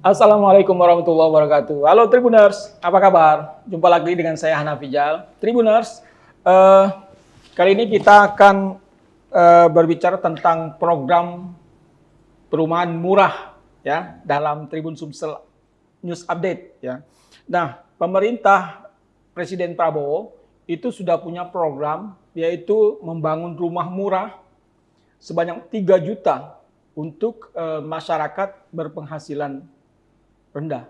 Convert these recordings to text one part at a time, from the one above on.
Assalamualaikum warahmatullahi wabarakatuh. Halo Tribuners, apa kabar? Jumpa lagi dengan saya Hanafijal. Tribuners, kali ini kita akan berbicara tentang program perumahan murah ya dalam Tribun Sumsel News Update ya. Nah, pemerintah Presiden Prabowo itu sudah punya program yaitu membangun rumah murah sebanyak 3 juta untuk masyarakat berpenghasilan rendah.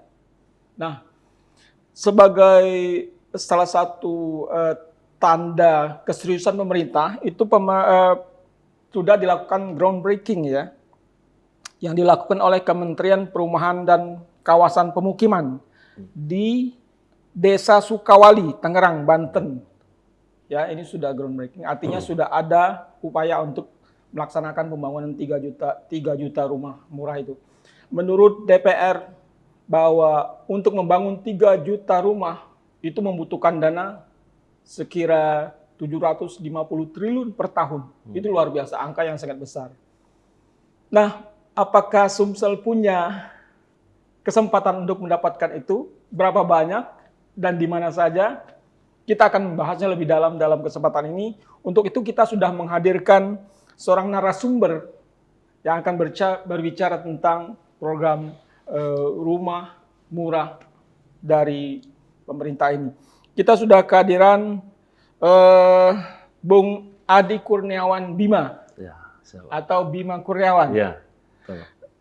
Nah, sebagai salah satu tanda keseriusan pemerintah itu sudah dilakukan groundbreaking ya, yang dilakukan oleh Kementerian Perumahan dan Kawasan Pemukiman di Desa Sukawali, Tangerang, Banten. Ya, ini sudah groundbreaking, artinya sudah ada upaya untuk melaksanakan pembangunan 3 juta rumah murah itu. Menurut DPR bahwa untuk membangun 3 juta rumah itu membutuhkan dana sekira 750 triliun per tahun. Itu luar biasa, angka yang sangat besar. Nah, apakah Sumsel punya kesempatan untuk mendapatkan itu? Berapa banyak dan di mana saja? Kita akan membahasnya lebih dalam kesempatan ini. Untuk itu kita sudah menghadirkan seorang narasumber yang akan berbicara tentang program rumah murah dari pemerintah ini. Kita sudah kehadiran Bung Adi Kurniawan Bima ya, atau Bima Kurniawan. Ya,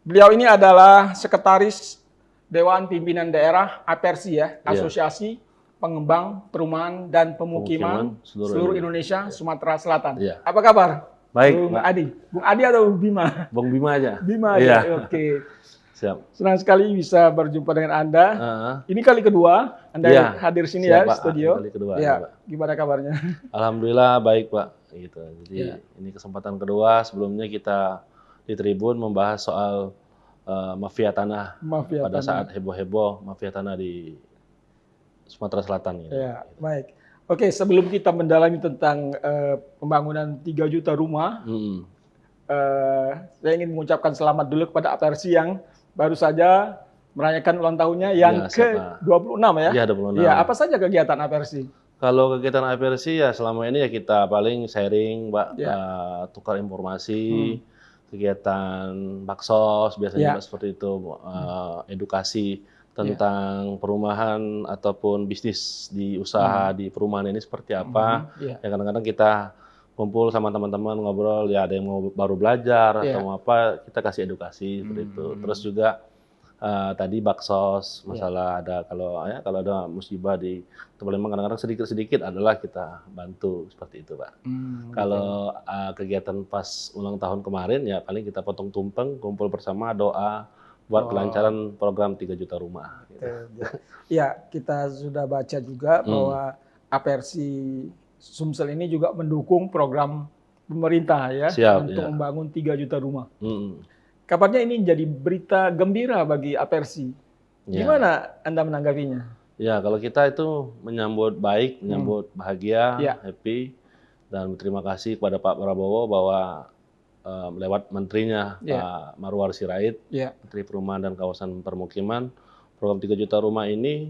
beliau ini adalah Sekretaris Dewan Pimpinan Daerah APERSI ya, Asosiasi Pengembang Perumahan dan Pemukiman seluruh Indonesia Sumatera Selatan. Ya. Apa kabar? Baik, Bung Adi. Bung Adi atau Bung Bima? Bung Bima aja. Bima aja, ya. Oke. Siap. Senang sekali bisa berjumpa dengan Anda. Ini kali kedua Anda hadir sini ya, Pak, studio. Kali kedua. Ya, Pak. Gimana kabarnya? Alhamdulillah baik, Pak. Gitu. Jadi ini kesempatan kedua. Sebelumnya kita di Tribun membahas soal mafia tanah. Pada saat heboh-heboh mafia tanah di Sumatera Selatan. Gitu. Ya, baik. Oke, sebelum kita mendalami tentang pembangunan 3 juta rumah, saya ingin mengucapkan selamat dulu kepada APERSI yang baru saja merayakan ulang tahunnya yang ke-26 ya? Iya, 26. Iya, apa saja kegiatan APERSI? Kalau kegiatan APERSI ya selama ini ya kita paling sharing, Mbak, tukar informasi, kegiatan baksos biasanya Mbak, seperti itu, edukasi tentang perumahan ataupun bisnis di usaha di perumahan ini seperti apa. Ya kadang-kadang kita kumpul sama teman-teman ngobrol, ya ada yang mau baru belajar atau mau apa, kita kasih edukasi seperti itu. Terus juga tadi baksos, masalah ada kalau ada musibah di tempat memang kadang-kadang sedikit-sedikit adalah kita bantu seperti itu, Pak. Kalau kegiatan pas ulang tahun kemarin ya paling kita potong tumpeng, kumpul bersama, doa buat kelancaran program 3 juta rumah. Gitu. Ya, kita sudah baca juga bahwa APERSI Sumsel ini juga mendukung program pemerintah ya untuk membangun 3 juta rumah. Kabarnya ini jadi berita gembira bagi APERSI. Gimana Anda menanggapinya? Ya, kalau kita itu menyambut baik, menyambut bahagia, happy, dan berterima kasih kepada Pak Prabowo bahwa lewat menterinya Pak Marwar Sirait, Menteri Perumahan dan Kawasan Permukiman, program 3 juta rumah ini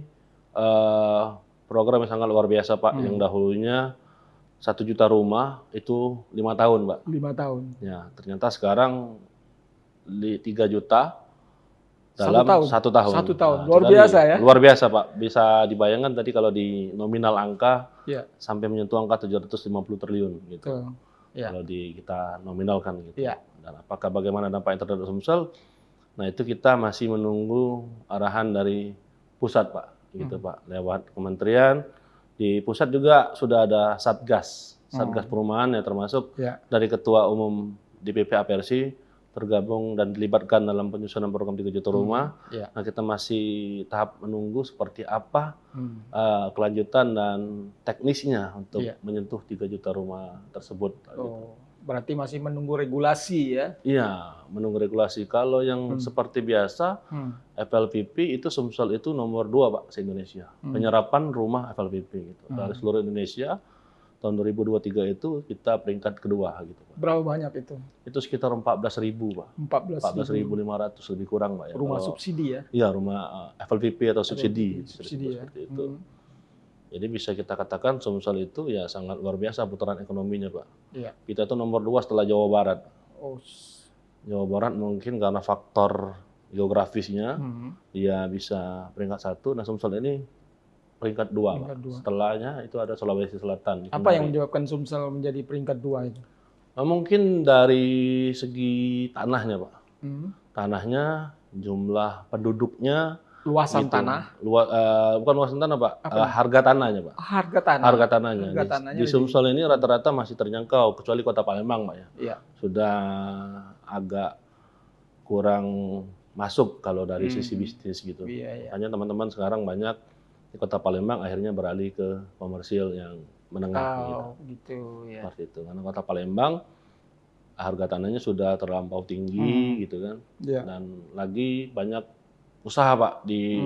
program yang sangat luar biasa, Pak. Yang dahulunya 1 juta rumah itu 5 tahun, Pak. 5 tahun. Ya, ternyata sekarang 3 juta dalam 1 tahun. 1 tahun. Luar biasa ya. Luar biasa, Pak. Bisa dibayangkan tadi kalau di nominal angka sampai menyentuh angka 750 triliun gitu. Kalau kita nominalkan gitu. Dan apakah bagaimana dampak yang terhadap Sumsel? Nah, itu kita masih menunggu arahan dari pusat, Pak. Gitu, Pak. Lewat kementerian. Di pusat juga sudah ada Satgas Perumahan ya, termasuk dari Ketua Umum DPP APERSI tergabung dan dilibatkan dalam penyusunan program 3 juta rumah. Nah, kita masih tahap menunggu seperti apa kelanjutan dan teknisnya untuk menyentuh 3 juta rumah tersebut. Berarti masih menunggu regulasi ya? Iya, menunggu regulasi. Kalau yang seperti biasa, FLPP itu Sumsel itu nomor 2, Pak, se-Indonesia. Penyerapan rumah FLPP gitu. Dari seluruh Indonesia, tahun 2023 itu kita peringkat kedua gitu, Pak. Berapa banyak itu? Itu sekitar 14.000, Pak. 14.000 14.500 lebih kurang, Pak ya. rumah Kalau, subsidi ya? iya, rumah FLVP atau subsidi, Subsidi ya. seperti itu. Jadi bisa kita katakan Sumsel itu ya sangat luar biasa putaran ekonominya, Pak. Iya. Kita itu nomor 2 setelah Jawa Barat. Oh. Jawa Barat mungkin karena faktor geografisnya dia bisa peringkat 1. Nah, Sumsel ini peringkat 2, Pak. Setelahnya itu ada Sulawesi Selatan. Apa yang menyebabkan Sumsel menjadi peringkat 2 itu? Nah, mungkin dari segi tanahnya, Pak. Tanahnya, jumlah penduduknya, luasan gitu. tanah? Bukan luasan tanah, Pak. Harga tanahnya, Pak. Harga tanah. Harga tanahnya. Harga tanahnya Di Sumsel ini rata-rata masih terjangkau, kecuali Kota Palembang, Pak ya. Iya. Sudah agak kurang masuk kalau dari sisi bisnis gitu. Iya. Makanya teman-teman sekarang banyak di Kota Palembang akhirnya beralih ke komersil yang menengah gitu ya. Seperti itu. Karena Kota Palembang harga tanahnya sudah terlampau tinggi gitu kan. Dan lagi banyak usaha, Pak, di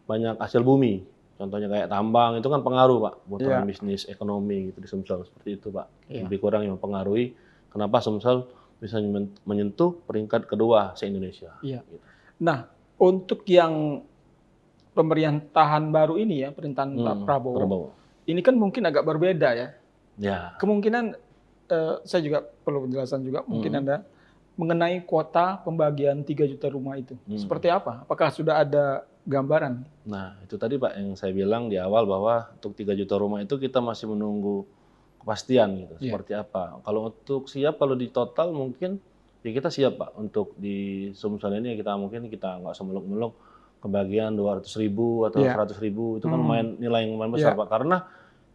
banyak hasil bumi. Contohnya kayak tambang itu kan pengaruh, Pak, putaran bisnis ekonomi gitu di Sumsel, seperti itu, Pak. Lebih kurang yang mempengaruhi kenapa Sumsel bisa menyentuh peringkat kedua se-Indonesia. Iya. Nah, untuk yang pemerintahan baru ini ya, pemerintahan Pak Prabowo, ini kan mungkin agak berbeda ya. Ya. Kemungkinan saya juga perlu penjelasan juga mungkin Anda mengenai kuota pembagian 3 juta rumah itu. Seperti apa? Apakah sudah ada gambaran? Nah, itu tadi, Pak, yang saya bilang di awal bahwa untuk 3 juta rumah itu kita masih menunggu kepastian gitu. Seperti apa. Kalau untuk siap, kalau di total mungkin ya kita siap, Pak. Untuk di Sumsel ini kita nggak semeluk-meluk kebagian 200.000 atau 100.000. Itu kan nilai yang lumayan besar, Pak. Karena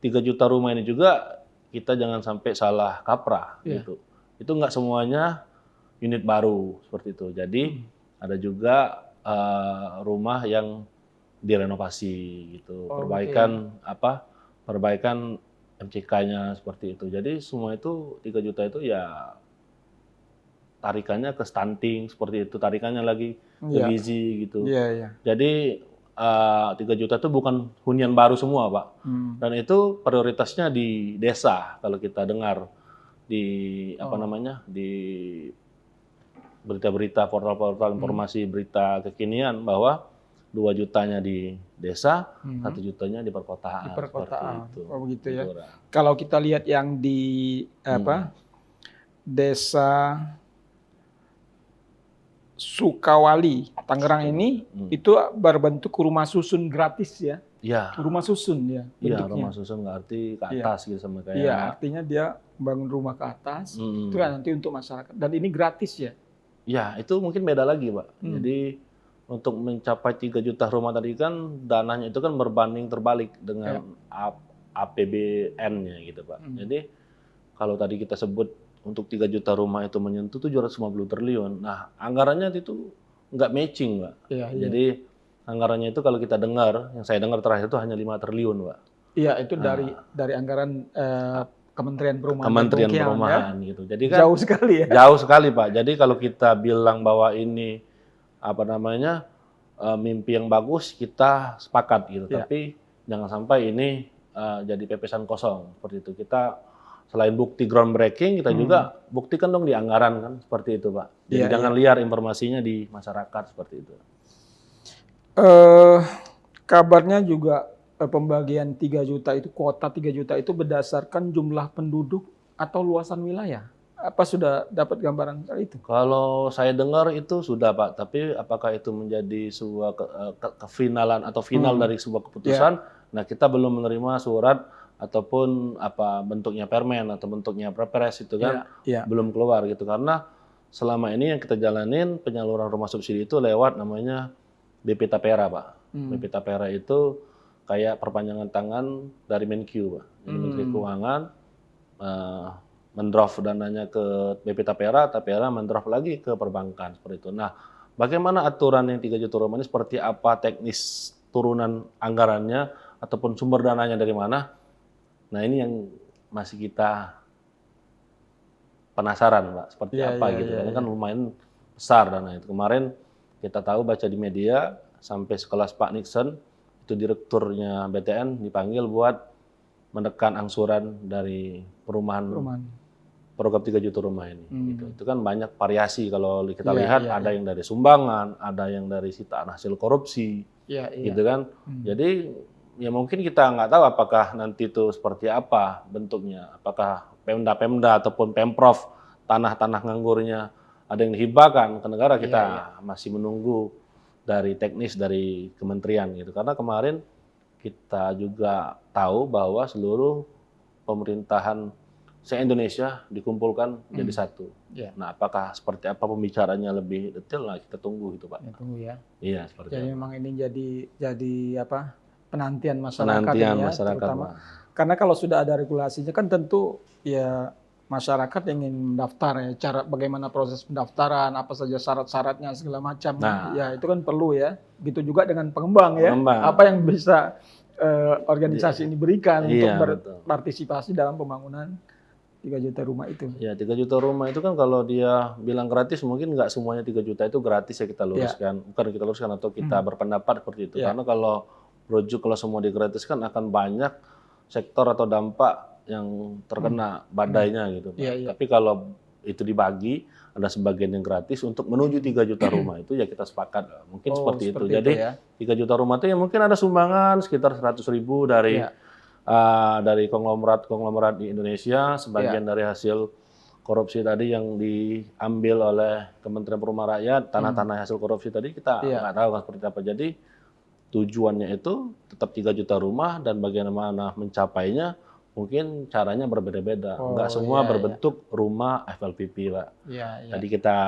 3 juta rumah ini juga kita jangan sampai salah kaprah gitu. Itu nggak semuanya unit baru seperti itu. Jadi ada juga rumah yang direnovasi gitu. Perbaikan MCK-nya seperti itu. Jadi semua itu 3 juta itu ya tarikannya ke stunting seperti itu, tarikannya lagi ke gizi gitu. Jadi 3 juta itu bukan hunian baru semua, Pak. Dan itu prioritasnya di desa kalau kita dengar di di berita-berita, portal-portal informasi berita kekinian bahwa 2 jutanya di desa, 1 jutanya di perkotaan. Di perkotaan. Itu. Oh begitu ya. Kalau kita lihat yang di desa Sukawali, Tangerang ini itu berbentuk rumah susun gratis ya. Iya. Rumah susun ya. Iya, rumah susun berarti ke atas gitu sama kayak. Iya, artinya dia bangun rumah ke atas. Itu kan nanti untuk masyarakat. Dan ini gratis ya. Ya, itu mungkin beda lagi, Pak. Jadi untuk mencapai 3 juta rumah tadi kan dananya itu kan berbanding terbalik dengan APBN-nya gitu, Pak. Jadi kalau tadi kita sebut untuk 3 juta rumah itu menyentuh 750 triliun. Nah, anggarannya itu nggak matching, Pak. Jadi anggarannya itu kalau kita dengar, yang saya dengar terakhir itu hanya 5 triliun, Pak. Iya, itu dari anggaran Kementerian Perumahan. Kementerian Perumahan gitu. Jadi kan jauh sekali ya. Jauh sekali, Pak. Jadi kalau kita bilang bahwa ini mimpi yang bagus, kita sepakat gitu. Tapi jangan sampai ini jadi pepesan kosong seperti itu. Kita selain bukti groundbreaking, kita juga buktikan dong di anggaran kan seperti itu, Pak. Jadi jangan liar informasinya di masyarakat seperti itu. Kabarnya juga pembagian 3 juta itu, kuota 3 juta itu berdasarkan jumlah penduduk atau luasan wilayah. Apa sudah dapat gambaran itu? Kalau saya dengar itu sudah, Pak. Tapi apakah itu menjadi sebuah kefinalan atau final dari sebuah keputusan? Nah, kita belum menerima surat ataupun bentuknya permen atau bentuknya perpres itu kan belum keluar gitu. Karena selama ini yang kita jalanin penyaluran rumah subsidi itu lewat namanya BP Tapera, Pak. BP Tapera itu kayak perpanjangan tangan dari Menkyu, Pak. Jadi Menteri Keuangan mendraft dananya ke BP Tapera, Tapera mendraft lagi ke perbankan seperti itu. Nah, bagaimana aturan yang 3 juta rumah ini, seperti apa teknis turunan anggarannya ataupun sumber dananya dari mana? Nah, ini yang masih kita penasaran, Pak, seperti apa gitu. Karena kan lumayan besar dana itu. Kemarin kita tahu baca di media sampai sekelas Pak Nixon, itu direkturnya BTN dipanggil buat menekan angsuran dari perumahan program 3 juta rumah ini. Gitu. Itu kan banyak variasi kalau kita lihat ada yang dari sumbangan, ada yang dari sitaan hasil korupsi, gitu kan. Jadi ya mungkin kita nggak tahu apakah nanti itu seperti apa bentuknya, apakah Pemda ataupun Pemprov tanah-tanah nganggurnya ada yang dihibahkan ke negara, kita masih menunggu dari teknis dari kementerian gitu. Karena kemarin kita juga tahu bahwa seluruh pemerintahan se-Indonesia dikumpulkan jadi satu. Nah, apakah seperti apa pembicaranya lebih detail? Nah, kita tunggu gitu, Pak. Ya, tunggu ya. Iya, seperti Jadi itu. memang ini jadi apa? Penantian masyarakat Penantian ini ya, masyarakat, terutama. Pak. Karena kalau sudah ada regulasinya kan tentu ya masyarakat ingin mendaftar ya, cara bagaimana proses pendaftaran, apa saja syarat-syaratnya segala macam. Nah. Ya itu kan perlu ya. Gitu juga dengan pengembang ya. Pengembang. Apa yang bisa organisasi ini berikan untuk betul. berpartisipasi dalam pembangunan 3 juta rumah itu. Ya, 3 juta rumah itu kan kalau dia bilang gratis, mungkin nggak semuanya 3 juta itu gratis ya kita luruskan. Bukan kita luruskan atau kita berpendapat seperti itu. Karena kalau kalau semua digratiskan akan banyak sektor atau dampak yang terkena badainya gitu. Tapi kalau itu dibagi, ada sebagian yang gratis untuk menuju 3 juta rumah itu ya kita sepakat. Mungkin seperti itu. Jadi 3 juta rumah itu ya mungkin ada sumbangan sekitar 100.000 dari konglomerat di Indonesia, sebagian dari hasil korupsi tadi yang diambil oleh Kementerian Perumahan Rakyat, tanah-tanah hasil korupsi tadi kita nggak tahu kan seperti apa. Jadi tujuannya itu tetap 3 juta rumah dan bagaimana mencapainya mungkin caranya berbeda-beda. Nggak semua berbentuk rumah FLPP, Pak. Tadi kita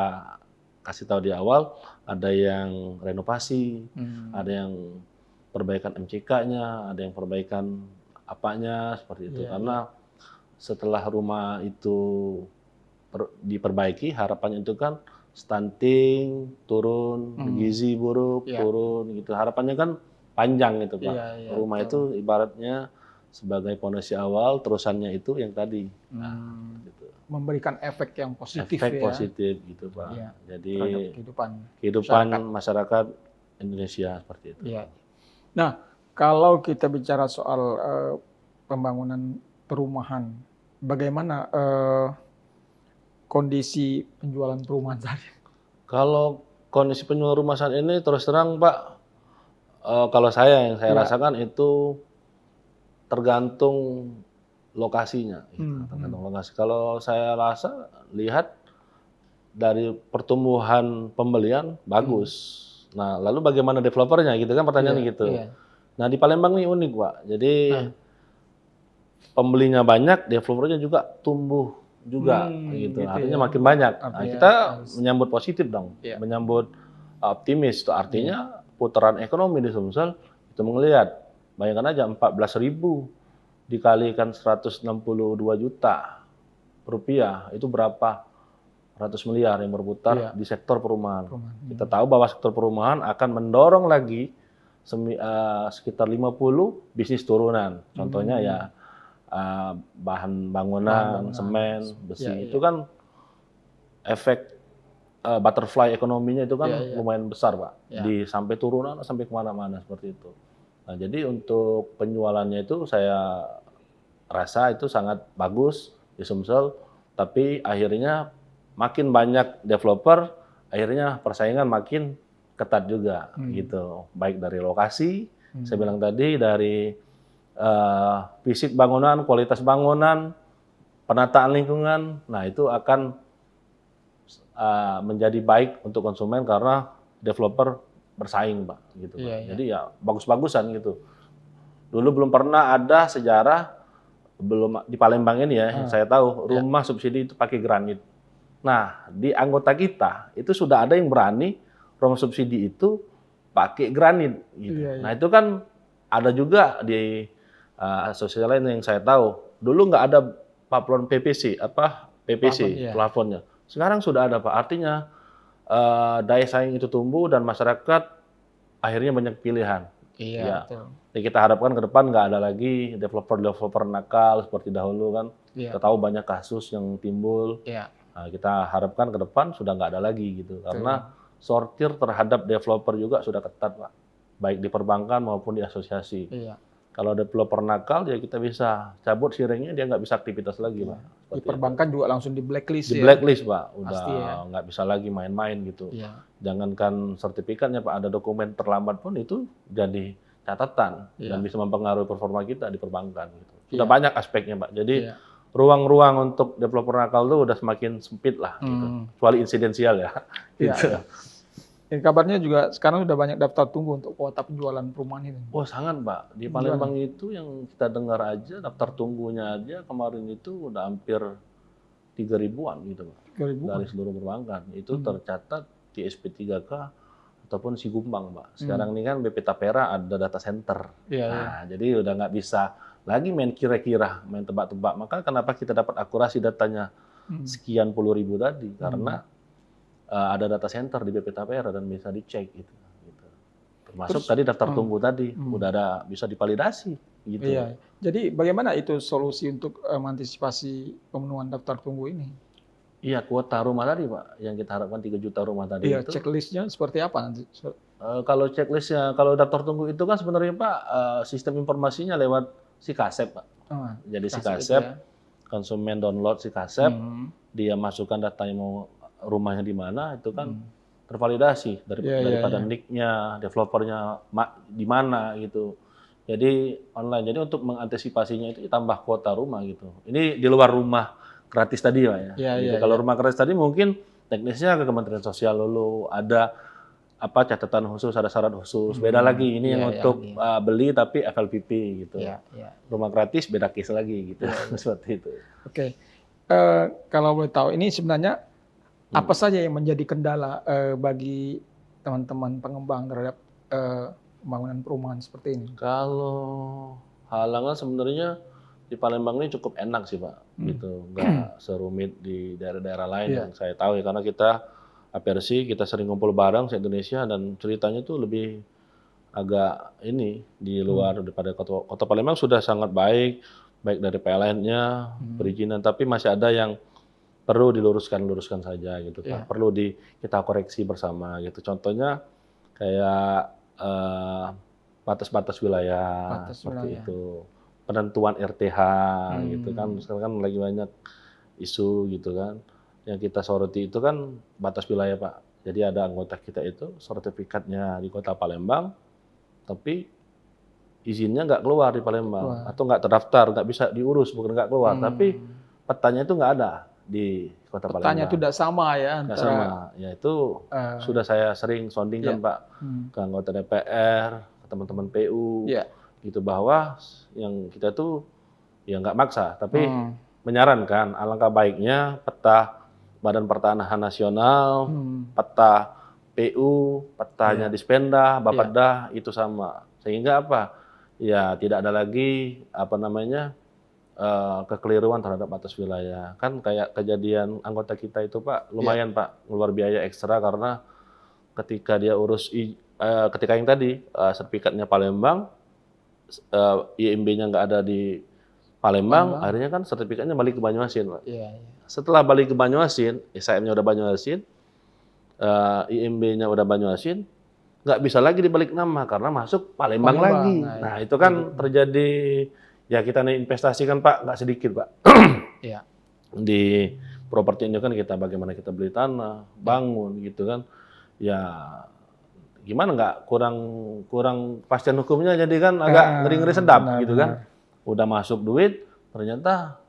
kasih tahu di awal, ada yang renovasi, ada yang perbaikan MCK-nya, ada yang perbaikan apanya seperti itu. Karena setelah rumah itu diperbaiki, harapannya itu kan stunting turun, gizi buruk turun gitu. Harapannya kan panjang gitu, Pak. Rumah itu ibaratnya sebagai pondasi awal, terusannya itu yang tadi. Gitu. Memberikan efek yang positif efek positif gitu, Pak. Jadi kehidupan masyarakat Indonesia seperti itu. Nah, kalau kita bicara soal pembangunan perumahan, bagaimana kondisi penjualan perumahan saat ini? Kalau kondisi penjualan rumah saat ini terus terang, Pak, kalau yang saya rasakan itu tergantung lokasinya. Tergantung lokasi. Kalau saya lihat dari pertumbuhan pembelian bagus. Nah, lalu bagaimana developernya gitu kan pertanyaannya gitu. Nah, di Palembang ini unik, Pak. Jadi pembelinya banyak, developernya juga tumbuh juga gitu. Artinya makin banyak. Nah, kita menyambut positif dong. Menyambut optimis itu artinya putaran ekonomi di Sumsel itu melihat. Bayangkan aja 14.000 dikalikan 162 juta rupiah, itu berapa ratus miliar yang berputar di sektor perumahan. Kita tahu bahwa sektor perumahan akan mendorong lagi sekitar 50 bisnis turunan. Contohnya ya bahan bangunan, semen, besi. Itu kan efek butterfly ekonominya itu kan lumayan besar, Pak. Sampai turunan, sampai kemana-mana seperti itu. Nah, jadi untuk penjualannya itu saya rasa itu sangat bagus di Sumsel, tapi akhirnya makin banyak developer, akhirnya persaingan makin ketat juga gitu. Baik dari lokasi, saya bilang tadi dari fisik bangunan, kualitas bangunan, penataan lingkungan. Nah, itu akan menjadi baik untuk konsumen karena developer bersaing, Pak, gitu. Jadi ya bagus-bagusan gitu. Dulu belum pernah ada sejarah di Palembang ini ya, yang saya tahu rumah subsidi itu pakai granit. Nah, di anggota kita itu sudah ada yang berani rumah subsidi itu pakai granit gitu. Nah, itu kan ada juga di asosiasi lain yang saya tahu. Dulu nggak ada plafon PVC, plafonnya. Sekarang sudah ada, Pak. Artinya daya saing itu tumbuh dan masyarakat akhirnya banyak pilihan. Betul. Jadi kita harapkan ke depan nggak ada lagi developer nakal seperti dahulu kan. Kita tahu banyak kasus yang timbul. Nah, kita harapkan ke depan sudah nggak ada lagi gitu. Karena sortir terhadap developer juga sudah ketat, Pak. Baik di perbankan maupun di asosiasi. Kalau developer nakal, ya kita bisa cabut sharingnya, dia nggak bisa aktivitas lagi, Pak. Di Seperti perbankan juga langsung di blacklist di ya. blacklist, Pak. Udah Pasti ya. nggak bisa lagi main-main gitu. Iya. Jangankan sertifikatnya, Pak, ada dokumen terlambat pun itu jadi catatan dan bisa mempengaruhi performa kita di perbankan. Gitu. Sudah banyak aspeknya, Pak. Jadi ruang-ruang untuk developer nakal itu udah semakin sempit lah. Gitu. Kecuali insidensial ya. Gitu. Dan kabarnya juga sekarang sudah banyak daftar tunggu untuk kuota penjualan perumahan ini. Wah sangat, Pak. Di Palembang itu yang kita dengar aja, daftar tunggunya aja kemarin itu udah hampir 3.000-an gitu, Pak. 3.000 dari seluruh perbankan. Itu tercatat di SP3K ataupun Sigumbang, Pak. Sekarang ini kan BP Tapera ada data center. Jadi udah nggak bisa lagi main kira-kira, main tebak-tebak. Maka kenapa kita dapat akurasi datanya sekian puluh ribu tadi? Karena ada data center di BP Tapera dan bisa dicek gitu. Termasuk tadi daftar tunggu tadi udah ada bisa divalidasi gitu. Iya. Jadi bagaimana itu solusi untuk mengantisipasi pemenuhan daftar tunggu ini? Iya, kuota rumah tadi, Pak, yang kita harapkan 3 juta rumah tadi Iya, itu. checklistnya seperti apa nanti? Kalau checklistnya, kalau daftar tunggu itu kan sebenarnya, Pak, sistem informasinya lewat Sikasep, Pak. Jadi Sikasep, konsumen download Sikasep, dia masukkan datanya mau rumahnya di mana, itu kan tervalidasi daripada nick-nya, developernya di mana gitu. Jadi online. Jadi untuk mengantisipasinya itu tambah kuota rumah gitu. Ini di luar rumah gratis tadi, Pak ya. Gitu. Kalau rumah gratis tadi mungkin teknisnya ke Kementerian Sosial dulu ada catatan khusus, ada syarat khusus. Beda lagi ini yang untuk beli tapi FLPP gitu. Rumah gratis beda case lagi gitu. Seperti itu. Oke. Kalau boleh tahu ini sebenarnya apa saja yang menjadi kendala bagi teman-teman pengembang terhadap pembangunan perumahan seperti ini? Kalau halangan sebenarnya di Palembang ini cukup enak sih, Pak. Gitu, nggak serumit di daerah-daerah lain yang saya tahu ya, karena kita Apersi, kita sering ngumpul bareng se-Indonesia dan ceritanya tuh lebih agak ini di luar daripada kota Palembang sudah sangat baik dari PLN-nya, perizinan, tapi masih ada yang perlu diluruskan saja gitu, Pak. Perlu kita koreksi bersama gitu. Contohnya kayak batas-batas wilayah seperti itu. Penentuan RTH gitu kan. Sekarang kan lagi banyak isu gitu kan. Yang kita soroti itu kan batas wilayah, Pak. Jadi ada anggota kita itu sertifikatnya di Kota Palembang, tapi izinnya nggak keluar di Palembang atau nggak terdaftar, nggak bisa diurus, bukan nggak keluar, tapi petanya itu nggak ada di Kota Palembang. Petanya itu tidak sama ya antara. Nggak sama, ya itu sudah saya sering sounding kan, Pak, ke anggota DPR, ke teman-teman PU, gitu, bahwa yang kita tuh ya nggak maksa, tapi menyarankan alangkah baiknya peta Badan Pertanahan Nasional, peta PU, petanya Dispenda, Bapeda itu sama. Sehingga apa? Ya tidak ada lagi kekeliruan terhadap batas wilayah. Kan kayak kejadian anggota kita itu, Pak, lumayan Pak, ngeluar biaya ekstra karena ketika dia urus ketika yang tadi sertifikatnya Palembang, IMB-nya nggak ada di Palembang, akhirnya kan sertifikatnya balik ke Banyuasin, Pak. Setelah balik ke Banyuasin, SIM-nya udah Banyuasin, IMB-nya udah Banyuasin, nggak bisa lagi dibalik nama karena masuk Palembang lagi. Nah itu kan terjadi, ya kita nih investasi kan, Pak, nggak sedikit, Pak. Di properti ini kan kita bagaimana kita beli tanah, bangun gitu kan, ya gimana nggak kurang kepastian hukumnya, jadi kan agak ngeri-ngeri sedap gitu kan. Udah masuk duit, ternyata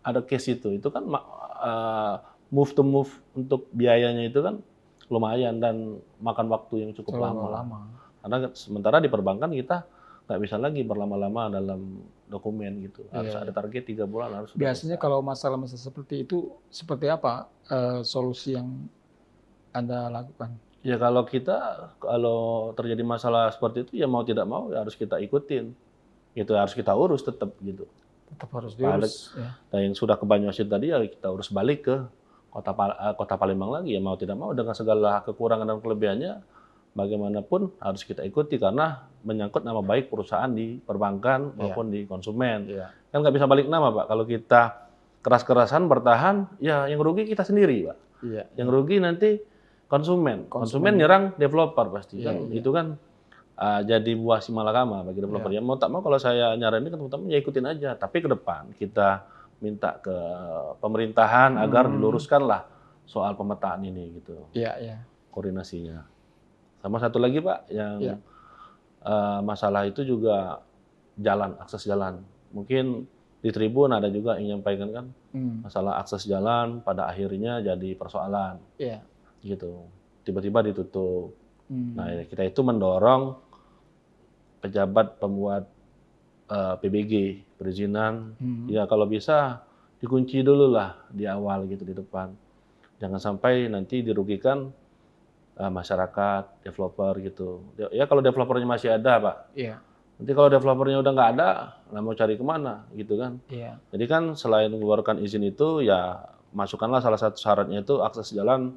ada case itu kan move to move untuk biayanya itu kan lumayan dan makan waktu yang cukup lama. Karena sementara di perbankan kita nggak bisa lagi berlama-lama dalam dokumen gitu. Harus ada target 3 bulan harus. Biasanya kalau masalah-masalah seperti itu, seperti apa solusi yang Anda lakukan? Ya kalau terjadi masalah seperti itu, ya mau tidak mau ya harus kita ikutin. Gitu, harus kita urus tetap gitu. Tetap harus diurus. Dan yang sudah ke Banyuasin tadi ya kita urus balik ke Kota Palembang lagi, ya mau tidak mau dengan segala kekurangan dan kelebihannya bagaimanapun harus kita ikuti karena menyangkut nama baik perusahaan di perbankan maupun di konsumen. Kan nggak bisa balik nama, Pak. Kalau kita keras-kerasan bertahan, ya yang rugi kita sendiri, Pak. Yang rugi nanti konsumen nyerang developer pasti kan. Itu kan jadi buah si malakama bagi developer. Ya mau tak mau kalau saya nyaranin ke teman-teman ya ikutin aja. Tapi ke depan kita minta ke pemerintahan agar diluruskanlah soal pemetaan ini gitu. Iya, iya. Koordinasinya. Sama satu lagi Pak yang masalah itu juga jalan, akses jalan. Mungkin di Tribun ada juga yang menyampaikan kan masalah akses jalan pada akhirnya jadi persoalan. Iya. Gitu. Tiba-tiba ditutup. Nah, kita itu mendorong pejabat pembuat PBG, perizinan, ya kalau bisa dikunci dulu lah di awal gitu di depan. Jangan sampai nanti dirugikan masyarakat, developer gitu. Ya kalau developernya masih ada Pak. Iya. Nanti kalau developernya udah nggak ada, nah mau cari kemana gitu kan. Iya. Jadi kan selain mengeluarkan izin itu ya masukkanlah salah satu syaratnya itu akses jalan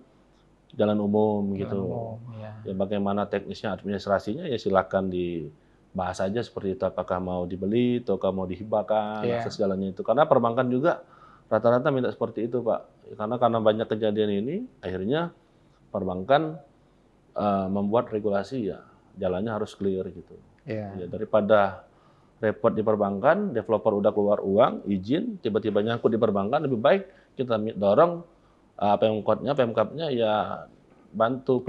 umum gitu. Ya bagaimana teknisnya, administrasinya ya silakan dibahas aja seperti itu. Apakah mau dibeli atau mau dihibahkan akses jalannya itu. Karena perbankan juga rata-rata minta seperti itu Pak. Karena banyak kejadian ini, akhirnya perbankan membuat regulasi ya jalannya harus clear gitu. Ya, daripada repot di perbankan, developer udah keluar uang, izin, tiba-tiba nyangkut di perbankan, lebih baik kita dorong Pemkabnya ya bantu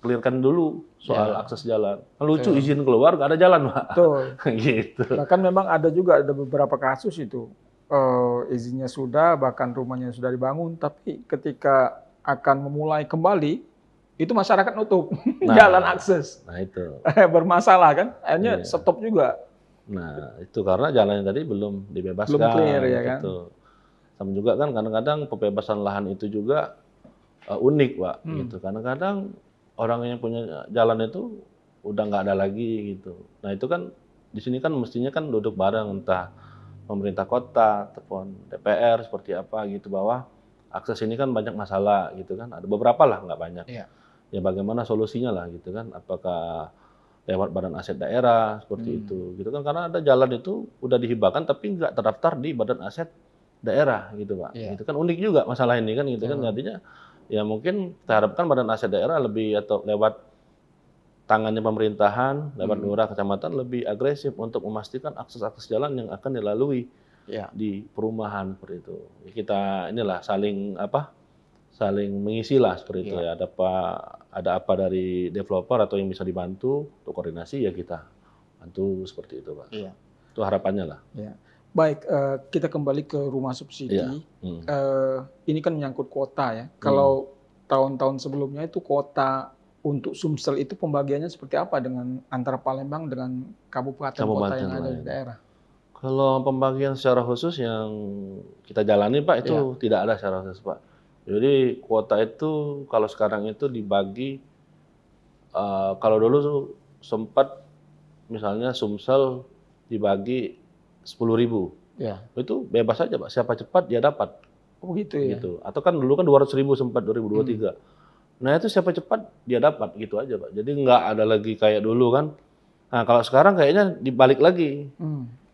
clearkan dulu soal akses jalan. Lucu izin keluar nggak ada jalan Pak. Betul. Gitu. Bahkan memang ada beberapa kasus itu izinnya sudah, bahkan rumahnya sudah dibangun, tapi ketika akan memulai kembali itu masyarakat nutup jalan akses. Nah itu bermasalah kan, akhirnya stop juga. Nah itu karena jalannya tadi belum dibebaskan. Belum clear ya kan. Gitu. Sama juga kan kadang-kadang pembebasan lahan itu juga unik Pak. Gitu. Kadang-kadang orang yang punya jalan itu udah nggak ada lagi gitu. Nah itu kan di sini kan mestinya kan duduk bareng entah pemerintah kota ataupun DPR seperti apa gitu bahwa akses ini kan banyak masalah gitu kan. Ada beberapa lah nggak banyak. Ya bagaimana solusinya lah gitu kan, apakah lewat badan aset daerah seperti itu gitu kan, karena ada jalan itu udah dihibahkan tapi nggak terdaftar di badan aset daerah gitu Pak. Itu kan unik juga masalah ini kan gitu kan, artinya ya mungkin kita harapkan badan aset daerah lebih atau lewat tangannya pemerintahan, lewat lurah kecamatan lebih agresif untuk memastikan akses jalan yang akan dilalui di perumahan seperti itu. Ya, kita inilah saling mengisi lah seperti itu ya. Ada apa dari developer atau yang bisa dibantu untuk koordinasi ya kita bantu seperti itu Pak. Itu harapannya lah. Baik, kita kembali ke rumah subsidi. Ini kan menyangkut kota ya. Kalau tahun-tahun sebelumnya itu kota untuk Sumsel itu pembagiannya seperti apa dengan antara Palembang dengan kabupaten kota yang ada di daerah? Kalau pembagian secara khusus yang kita jalani Pak itu tidak ada secara khusus Pak. Jadi kuota itu kalau sekarang itu dibagi, kalau dulu tuh sempat misalnya Sumsel dibagi 10.000, itu bebas aja Pak, siapa cepat dia dapat. Oh gitu ya? Gitu. Atau kan dulu kan 200.000 sempat 2023. Nah itu siapa cepat dia dapat gitu aja Pak. Jadi nggak ada lagi kayak dulu kan. Nah kalau sekarang kayaknya dibalik lagi,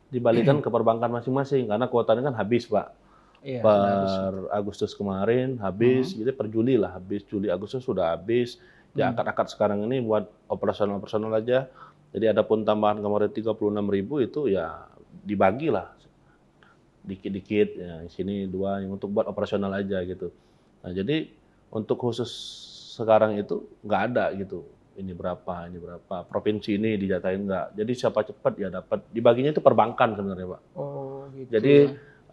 dibalikan ke perbankan masing-masing karena kuotanya kan habis Pak. Per Agustus kemarin habis, gitu per Juli lah habis, Juli Agustus sudah habis. Ya akad-akad sekarang ini buat operasional aja. Jadi ada pun tambahan kemarin 36.000 itu ya dibagi lah dikit-dikit ya sini 2 yang untuk buat operasional aja gitu. Nah jadi untuk khusus sekarang itu nggak ada gitu. Ini berapa, provinsi ini dijatahin nggak. Jadi siapa cepat ya dapat. Dibaginya itu perbankan sebenarnya Pak. Oh gitu. Jadi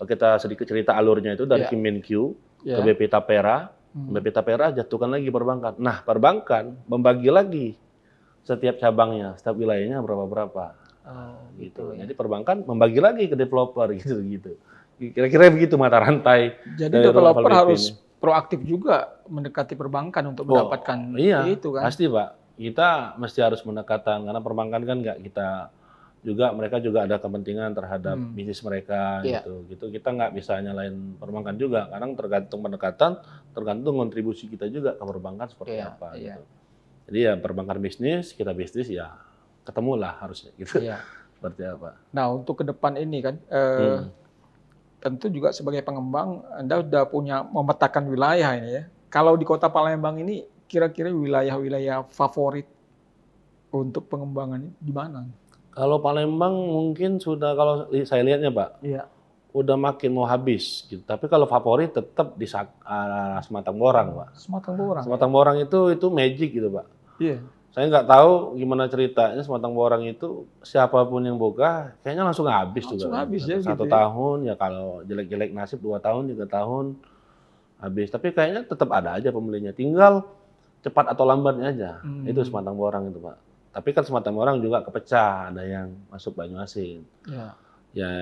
kita sedikit cerita alurnya itu dari Kemenkyu ke BP Tapera, BP Tapera jatuhkan lagi perbankan. Nah perbankan membagi lagi setiap cabangnya, setiap wilayahnya berapa. Gitu. Jadi perbankan membagi lagi ke developer gitu. Kira-kira begitu mata rantai. Jadi developer harus proaktif juga mendekati perbankan untuk mendapatkan itu kan? Pasti Pak. Kita mesti harus mendekatan karena perbankan kan nggak kita juga mereka juga ada kepentingan terhadap bisnis mereka gitu. Kita nggak bisa nyalain perbankan juga karena tergantung pendekatan, tergantung kontribusi kita juga ke perbankan seperti apa gitu. Jadi ya perbankan bisnis, kita bisnis ya ketemulah harusnya gitu. Seperti apa. Nah untuk ke depan ini kan tentu juga sebagai pengembang Anda sudah punya memetakan wilayah ini ya. Kalau di Kota Palembang ini kira-kira wilayah-wilayah favorit untuk pengembangannya di mana? Kalau Palembang mungkin sudah, kalau saya lihatnya Pak, Iya. udah makin mau habis gitu. Tapi kalau favorit tetap di Sematang Borang Pak. Sematang Borang. Sematang Borang itu magic gitu Pak. Iya. Saya nggak tahu gimana ceritanya Sematang Borang itu, siapapun yang boga kayaknya langsung habis Langsung juga. habis ya Satu gitu ya. tahun ya, kalau jelek-jelek nasib 2 tahun 3 tahun habis. Tapi kayaknya tetap ada aja pembelinya. Tinggal cepat atau lambatnya aja. Itu Sematang Borang itu Pak. Tapi kan Sematang Borang juga kepecah, ada yang masuk Banyuasin. Iya. Ya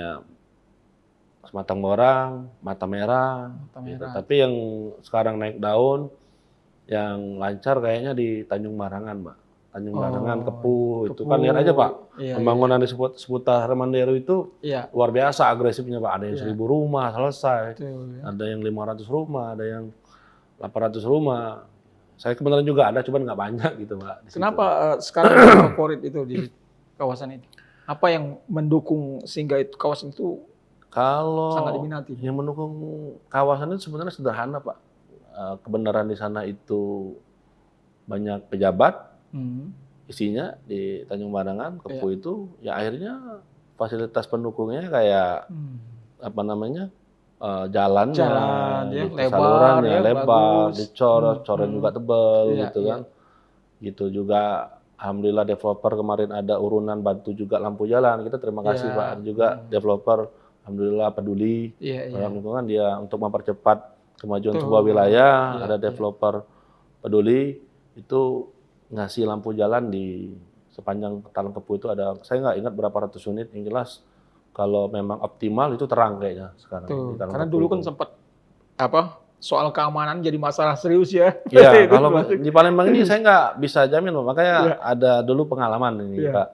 Sematang Borang, Mata Merah, Mata gitu. Merah. Tapi yang sekarang naik daun, yang lancar kayaknya di Tanjung Marangan, Pak. Tanjung Marangan, Kepuh, itu kan lihat aja Pak, Iya, pembangunan di seputar Mandero itu iya. luar biasa agresifnya Pak. Ada yang Iya. 1000 rumah selesai, Betul, ya. ada yang 500 rumah, ada yang 800 rumah. Saya kebetulan juga ada, cuman nggak banyak gitu Pak. Di situ. Kenapa sekarang jadi favorit itu di kawasan itu? Apa yang mendukung sehingga itu kawasan itu sangat Kalau diminati? yang mendukung kawasan itu sebenarnya sederhana Pak. Kebenaran di sana itu banyak pejabat, isinya di Tanjung Marangan, Kepuh itu, ya akhirnya fasilitas pendukungnya kayak apa namanya, jalannya, Jalan ya, gitu, lebar salurannya ya, lebar, bagus. dicor, coran juga tebal, Iya, gitu iya. kan. Gitu juga, alhamdulillah developer kemarin ada urunan bantu juga lampu jalan. Kita terima kasih Iya. Pak. Ada juga developer, alhamdulillah peduli Iya, iya. dalam lingkungan dia untuk mempercepat kemajuan Betul. sebuah wilayah. Iya, Ada iya. developer peduli itu ngasih lampu jalan di sepanjang Talang Kepuh itu ada, saya nggak ingat berapa ratus unit, yang jelas kalau memang optimal itu terang kayaknya sekarang Tuh, di Talang karena Kepuh dulu itu. kan sempat apa soal keamanan jadi masalah serius ya. Iya, Itu kalau termasuk. di Palembang ini saya nggak bisa jamin Pak, makanya Iya, ada dulu pengalaman ini iya, Pak.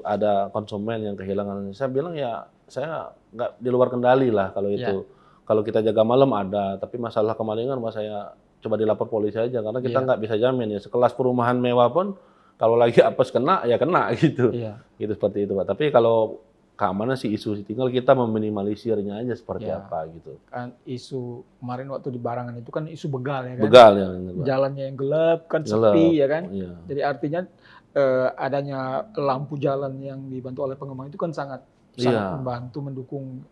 Ada konsumen yang kehilangan. Saya bilang ya, saya nggak di luar kendali lah kalau iya, itu. Kalau kita jaga malam ada, tapi masalah kemalingan Mas, saya coba dilapor polisi aja karena kita iya, nggak bisa jamin ya. Sekelas perumahan mewah pun kalau lagi apes kena ya kena gitu. iya, Gitu seperti itu Pak. Tapi kalau keamanan sih isu, tinggal kita meminimalisirnya aja seperti iya. apa gitu. Kan isu kemarin waktu di Barangan itu kan isu begal ya kan. Begal ya ini Pak. Jalannya yang gelap kan Gelap. sepi ya kan. Iya. Jadi artinya adanya lampu jalan yang dibantu oleh pengembang itu kan sangat sangat Iya. membantu mendukung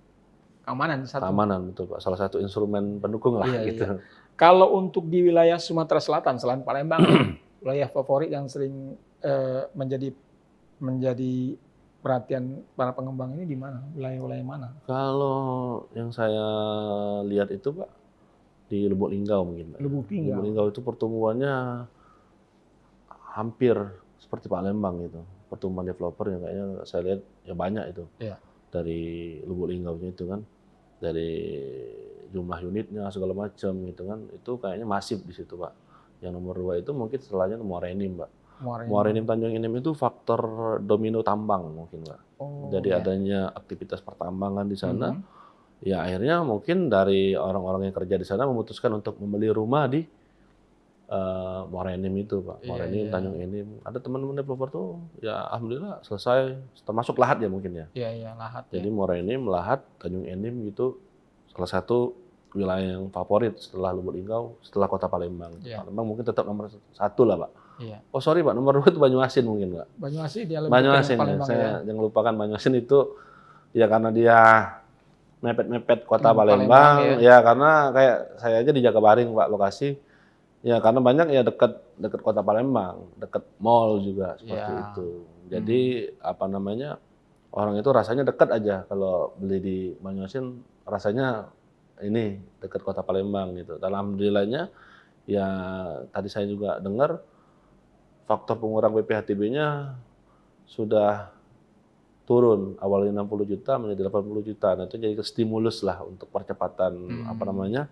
keamanan satu. Keamanan betul Pak. Salah satu instrumen pendukung lah Iya, gitu. iya. Kalau untuk di wilayah Sumatera Selatan selain Palembang ya, wilayah favorit yang sering menjadi menjadi perhatian para pengembang ini di mana? Wilayah-wilayah mana? Kalau yang saya lihat itu Pak, di Lubuk Linggau mungkin Pak. Lubuk Lubuk Linggau. Linggau itu pertumbuhannya hampir seperti Palembang gitu. Pertumbuhan developer yang kayaknya saya lihat ya banyak itu. Iya. Dari Lubuk Linggaunya itu kan. Dari jumlah unitnya segala macam gitu kan. Itu kayaknya masif di situ Pak. Yang nomor 2 itu mungkin setelahnya Muara Enim Pak. Muara Enim Tanjung Enim itu faktor domino tambang mungkin Pak. Oh, Dari iya. adanya aktivitas pertambangan di sana, ya akhirnya mungkin dari orang-orang yang kerja di sana memutuskan untuk membeli rumah di Muara Enim itu Pak. Muara Iya, Enim, iya. Tanjung Enim. Ada teman-teman developer tuh ya alhamdulillah selesai, termasuk lahat ya mungkin ya. Iya, iya, lahat ya. Jadi Muara Enim, lahat, Tanjung Enim itu salah satu wilayah yang favorit setelah Lubuk Linggau, setelah Kota Palembang. Iya. Palembang mungkin tetap nomor 1 lah Pak. Iya. Oh sorry Pak, nomor 2 itu Banyuasin mungkin Pak. Banyuasin dia lebih ke Banyuasin ya, Palembang saya ya. jangan lupakan Banyuasin itu ya karena dia mepet-mepet Kota Dengan Palembang, Palembang, ya karena kayak saya aja di Jakabaring Pak lokasi. Ya karena banyak ya dekat Kota Palembang, dekat mall juga seperti Iya. itu. Jadi apa namanya, orang itu rasanya dekat aja kalau beli di Banyuasin, rasanya ini dekat Kota Palembang gitu. Dan alhamdulillahnya ya tadi saya juga dengar faktor pengurang BPHTB-nya sudah turun, awalnya 60 juta menjadi 80 juta. Nah itu jadi stimulus lah untuk percepatan apa namanya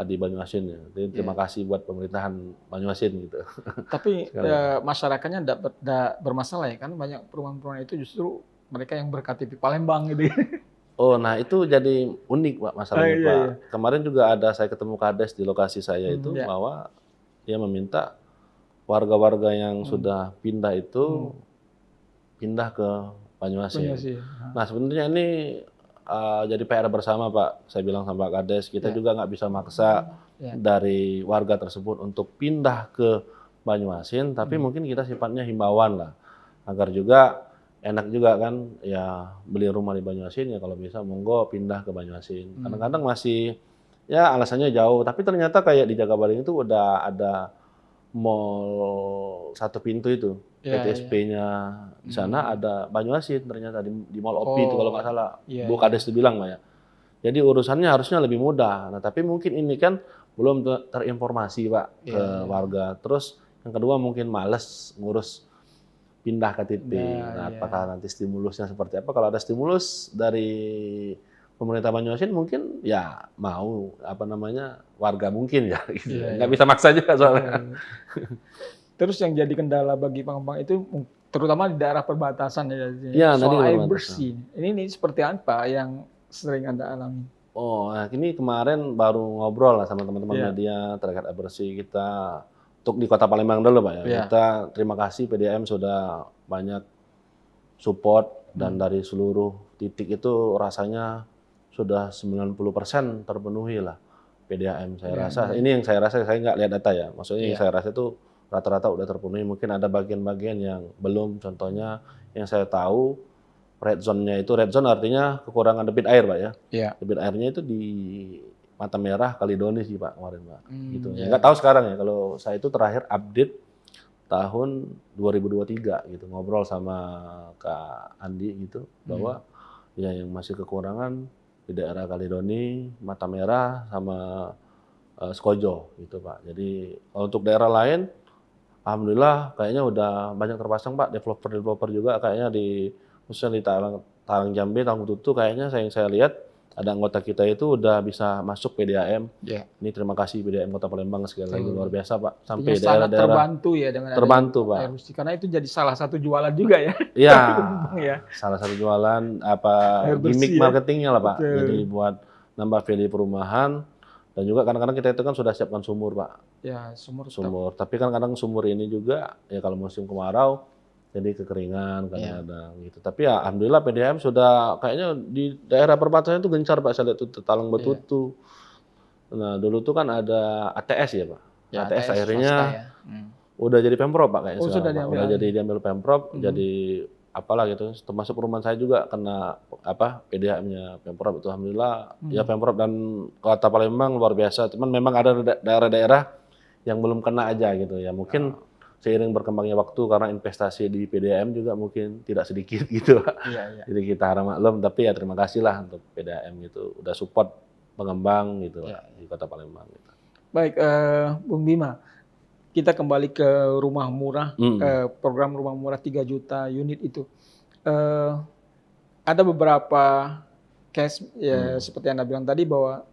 di Banyuasin ya. Jadi terima kasih buat pemerintahan Banyuasin gitu. Tapi masyarakatnya tidak bermasalah ya kan, banyak perumahan-perumahan itu justru mereka yang berKTP Palembang gitu. Oh, nah itu jadi unik Pak masalahnya Iya, Pak. iya. Kemarin juga ada saya ketemu Kades di lokasi saya itu Iya. bahwa dia meminta warga-warga yang sudah pindah itu pindah ke Banyuasin. Banyuasin. Nah sebenarnya ini jadi PR bersama Pak. Saya bilang sama Pak Kades, kita juga nggak bisa maksa Iya. dari warga tersebut untuk pindah ke Banyuasin, tapi mungkin kita sifatnya himbauan lah, agar juga enak juga kan ya beli rumah di Banyuasin ya kalau bisa monggo pindah ke Banyuasin. Kadang-kadang masih ya alasannya jauh, tapi ternyata kayak di Jagabaring itu udah ada mall satu pintu itu, Ya, ya. PTSP-nya di sana ada Banyuasin ternyata di Mall OP itu kalau nggak salah, Iya, Bu Kades itu bilang Pak ya. Jadi urusannya harusnya lebih mudah. Nah tapi mungkin ini kan belum terinformasi Pak ke Iya, iya. warga. Terus yang kedua mungkin males ngurus pindah KTP. Nah, Nah, iya. apakah nanti stimulusnya seperti apa? Kalau ada stimulus dari pemerintah Banyuasin mungkin ya mau apa namanya warga mungkin ya gitu. Iya, Nggak iya. bisa maksa juga soalnya. Terus yang jadi kendala bagi pengembang itu terutama di daerah perbatasan ya, Iya, tadi soal air perbatasan. bersih. Ini seperti apa yang sering Anda alami? Oh, nah ini kemarin baru ngobrol lah sama teman-teman Iya. media terkait air bersih kita untuk di Kota Palembang dulu Pak ya. Iya. Kita terima kasih PDAM sudah banyak support dan dari seluruh titik itu rasanya sudah 90% terpenuhi lah PDAM saya Iya, rasa. iya. Ini yang saya rasa, saya nggak lihat data ya. Maksudnya yang Iya. saya rasa itu rata-rata udah terpenuhi. Mungkin ada bagian-bagian yang belum. Contohnya yang saya tahu red zone-nya itu, red zone artinya kekurangan debit air Pak ya. Iya. Debit airnya itu di Mata Merah, Kalidoni sih Pak kemarin Pak. Gitu. Ya, Iya. nggak tahu sekarang ya. Kalau saya itu terakhir update tahun 2023 gitu, ngobrol sama Kak Andi gitu bahwa ya yang masih kekurangan di daerah Kalidoni, Mata Merah sama Skojo gitu Pak. Jadi untuk daerah lain alhamdulillah kayaknya udah banyak terpasang Pak, developer juga kayaknya khususnya di Talang Jambe, Talang Tutu kayaknya saya lihat ada anggota kita itu udah bisa masuk PDAM. Iya. Ini terima kasih PDAM Kota Palembang sekali lagi luar biasa Pak. Sampai Artinya sangat daerah-daerah terbantu ya dengan adanya terbantu Pak. air bersih karena itu jadi salah satu jualan juga ya. Iya, Ya. salah satu jualan apa Air bersih gimmick ya. marketingnya lah Pak. Betul. Jadi buat nambah value perumahan dan juga kadang-kadang kita itu kan sudah siapkan sumur Pak. Ya, sumur. Sumur. Tapi kan kadang sumur ini juga ya kalau musim kemarau jadi kekeringan kadang-kadang gitu. Tapi ya alhamdulillah PDAM sudah kayaknya di daerah perbatasan itu gencar Pak. Saya lihat tuh Talang Betutu. Nah dulu tuh kan ada ATS ya Pak. Ya, ATS ATS akhirnya swasta ya. udah jadi Pemprov Pak kayaknya Oh, sekarang, sudah Pak. diambil Udah alih. jadi diambil Pemprov, jadi apalah gitu. Termasuk perumahan saya juga kena apa PDAM-nya Pemprov itu alhamdulillah. Ya Pemprov dan Kota Palembang luar biasa. Cuman memang ada daerah-daerah yang belum kena aja gitu ya. Mungkin seiring berkembangnya waktu karena investasi di PDAM juga mungkin tidak sedikit gitu Pak. Iya, iya. Jadi kita harap maklum, tapi ya terima kasih lah untuk PDAM gitu. Udah support pengembang gitu Iya. Pak, di Kota Palembang gitu. Baik, Bung Bima, kita kembali ke rumah murah, program rumah murah 3 juta unit itu. Ada beberapa case ya seperti Anda bilang tadi bahwa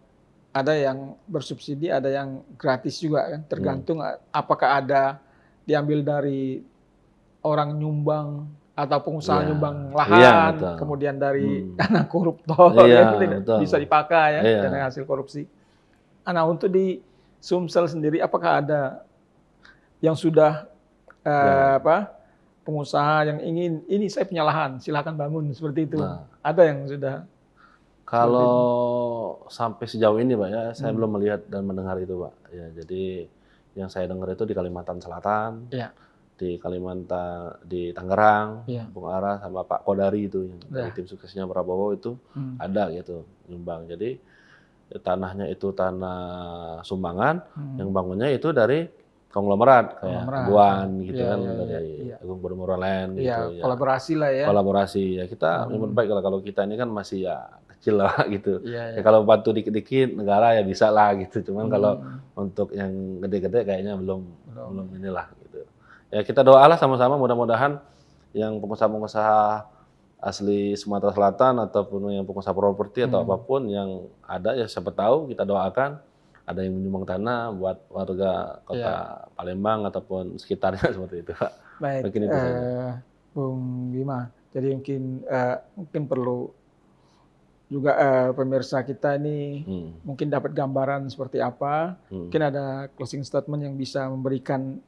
ada yang bersubsidi, ada yang gratis juga kan, tergantung apakah ada diambil dari orang nyumbang atau pengusaha Iya. nyumbang Iya, lahan, betul. kemudian dari dana koruptor Iya, yang tidak betul. bisa dipakai ya Iya. dana hasil korupsi. Nah untuk di Sumsel sendiri apakah ada yang sudah apa pengusaha yang ingin ini saya punya lahan silakan bangun seperti itu, Nah. ada yang sudah Kalau sampai sejauh ini Pak ya, saya belum melihat dan mendengar itu Pak. Ya, jadi yang saya dengar itu di Kalimantan Selatan, ya di Kalimantan, di Tangerang, Iya. Bung Ara sama Pak Kodari itu yang dari Iya. tim suksesnya Prabowo itu ada gitu nyumbang. Jadi tanahnya itu tanah sumbangan, yang bangunnya itu dari konglomerat kayak Konglomerat. Aguan gitu Iya, kan iya, dari iya. Agung Podomoro Land gitu ya ya. kolaborasi lah ya. Kolaborasi ya kita yang baik lah kalau kita ini kan masih ya kecil lah gitu. Iya, Ya kalau bantu dikit-dikit negara ya bisa lah gitu. Cuman kalau untuk yang gede-gede kayaknya belum inilah gitu. Ya kita doalah sama-sama mudah-mudahan yang pengusaha-pengusaha asli Sumatera Selatan ataupun yang pengusaha properti atau apapun yang ada ya siapa tahu kita doakan ada yang menyumbang tanah buat warga Kota Palembang ataupun sekitarnya seperti itu Pak. Baik, Mungkin itu saja. Bung Bima. Jadi mungkin perlu juga pemirsa kita ini mungkin dapat gambaran seperti apa. Mungkin ada closing statement yang bisa memberikan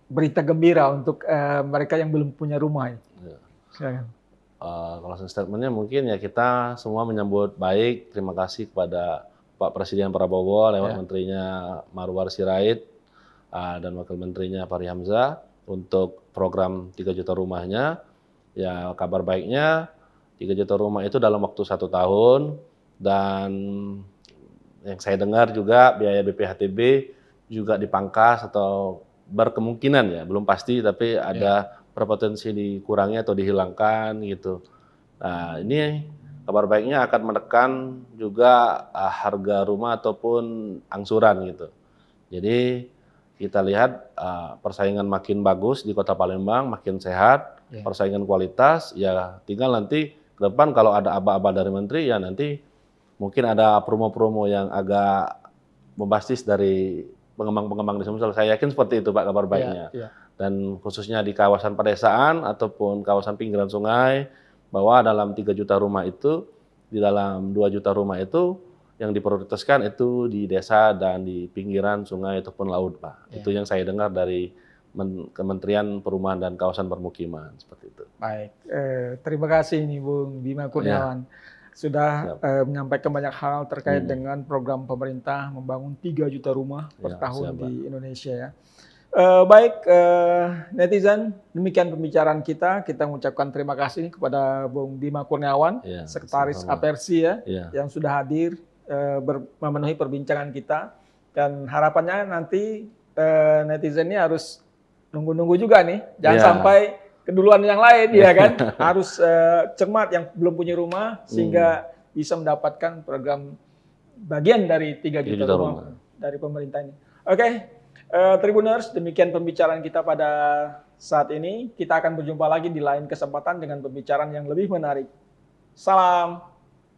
berita gembira untuk mereka yang belum punya rumah. Ya. Silakan. Closing statement-nya mungkin ya kita semua menyambut baik. Terima kasih kepada Pak Presiden Prabowo lewat menterinya Marwar Sirait dan Wakil Menterinya Fahri Hamzah untuk program 3 juta rumahnya. Ya kabar baiknya 3 juta rumah itu dalam waktu 1 tahun, dan yang saya dengar juga biaya BPHTB juga dipangkas atau berkemungkinan, ya belum pasti, tapi ada berpotensi dikurangi atau dihilangkan gitu. Nah ini kabar baiknya akan menekan juga harga rumah ataupun angsuran gitu. Jadi kita lihat persaingan makin bagus di Kota Palembang, makin sehat, persaingan kualitas, ya tinggal nanti ke depan kalau ada aba-aba dari menteri, ya nanti mungkin ada promo-promo yang agak bombastis dari pengembang-pengembang di Sumsel. Saya yakin seperti itu Pak kabar baiknya. Dan khususnya di kawasan pedesaan ataupun kawasan pinggiran sungai, bahwa dalam 3 juta rumah itu, di dalam 2 juta rumah itu, yang diprioritaskan itu di desa dan di pinggiran sungai ataupun laut Pak. Itu yang saya dengar dari Kementerian Perumahan dan Kawasan Permukiman, seperti itu. Baik, terima kasih nih Bung Bima Kurniawan. Sudah menyampaikan banyak hal terkait dengan program pemerintah membangun 3 juta rumah per tahun di Indonesia ya. Baik, netizen, demikian pembicaraan kita. Kita mengucapkan terima kasih kepada Bung Bima Kurniawan, Sekretaris Apersi yang sudah hadir memenuhi perbincangan kita. Dan harapannya nanti netizen ini harus nunggu-nunggu juga nih, jangan sampai keduluan yang lain, ya kan? Harus cermat yang belum punya rumah sehingga bisa mendapatkan program bagian dari 3 juta rumah dari pemerintah ini. Oke. Tribuners, demikian pembicaraan kita pada saat ini. Kita akan berjumpa lagi di lain kesempatan dengan pembicaraan yang lebih menarik. Salam.